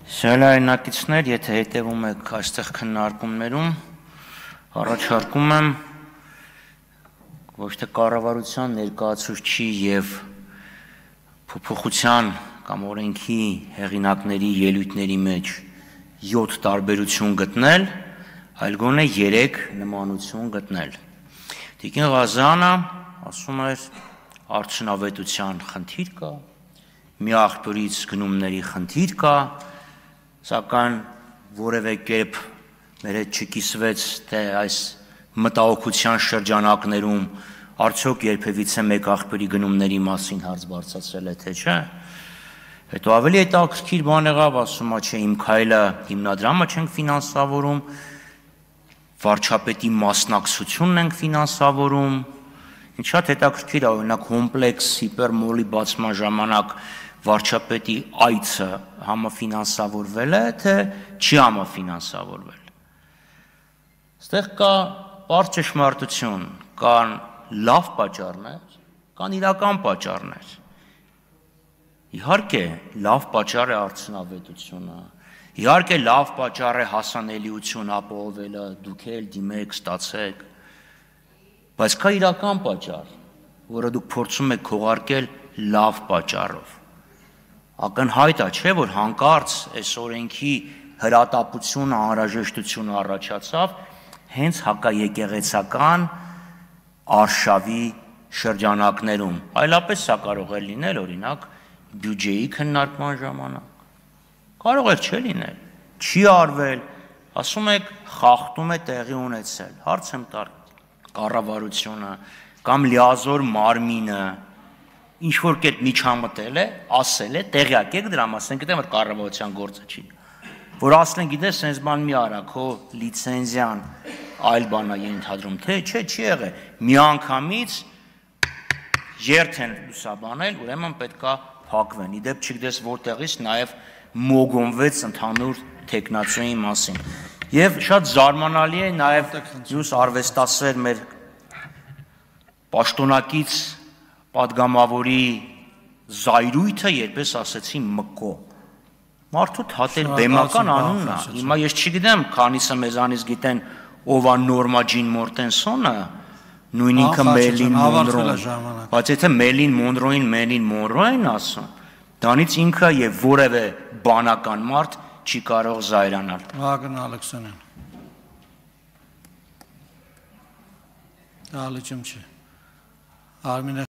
Շալայնակիցներ, եթե հետևում եք այստեղ քննարկումներում, առաջարկում եմ ոչ թե կառավարության ներկայացուցչի եւ փոփոխության կամ օրենքի հեղինակների ելույթների մեջ 7 տարբերություն գտնել, այլ գոնե 3 նմանություն գտնել։ Տիկին Ղազարյանը ասում էր արդյունավետության խնդիր կա, մի աղբյուրից գնումների խնդիր կա, սակայն որևէ կերպ մեր հետ չկիսվեց, թե այս մտահոգության շրջանակներում արդյոք երբևիցե մեկ աղբյուրի գնումների մասին հարց բարձրացրել է, թե չէ։ Հետո ավելի հետաքրքիր բան եղավ, ասում է, չէ, իմ քայլը հիմնադրամը չենք ֆինանսավորում, վարչապետի մասնակցությունն ենք ֆինանսավորում։ Ինչ շատ հետաքրքիր է, օրինակ կոմպլեքս հիպերմոլի բացման ժամանակ վարչապետի այցը համաֆինանսավորվել է, թե չի համաֆինանսավորվել։ Այստեղ կա պարզ ճշմարտություն, կան լավ պատճառներ, կան իրական պատճառներ։ Իհարկե, լավ պատճառ է արդյունավետությունը, իհարկե լավ պատճառ է հասանելիություն ապահովելը, դուք էլ դիմեք, ստացեք, բայց կա իրական պատճառ, որը դուք փորձում եք քողարկել լավ պատճառով։ Ակնհայտ է, չէ, որ հանկարծ այս օրենքի հրատապությունը, անհրաժեշտությունը առաջացավ հենց հակաեկեղեցական արշավի շրջանակներում, այլապես սա կարող է լինել, օրինակ, բյուջեի քննարկման ժամանակ, կարող է չէ լինել, չի արվել, ասում եք, խախտում է տեղի ունեցել, հարց եմ տալ կառավարությունը կամ լիազոր մարմինը ինչ-որ կերպ միջամտել է, ասել է, տեղյակ եք դրա մասին, գիտեմ, որ կառավարության գործը չի, որ ասեն, գիտես, սենց բան մի արա, քո լիցենզիան այլ բան է ենթադրում, թե չէ, չի եղել, միանգամից երթ են լուսաբանել, ուրեմն պետք է փակվեն, իդեպ չգիտես որտեղից նաև մոգոնվեց ընդհանուր թեկնածուի մասին։ Եվ շատ զարմանալի է նաև մյուս արվեստասեր մեր պաշտոնակից պատգամավորի զայրույթը, երբես ասեցի մկո։ Մարդու թատել բեմական անունն է, հիմա ես չգիտեմ, քանիսը մեզանից գիտեն ով է Նորմա Ջին Մորտենսոնը, նույն ինքը Մերլին Մոնրոն, բայց եթե Մերլին Մոնրո են ասում, դրանից ինքը եւ որևէ բանական մարդ չի կարող զայրանալ։ Վագն Ալեքսանյան։ Ալիչում չի։ Արմինե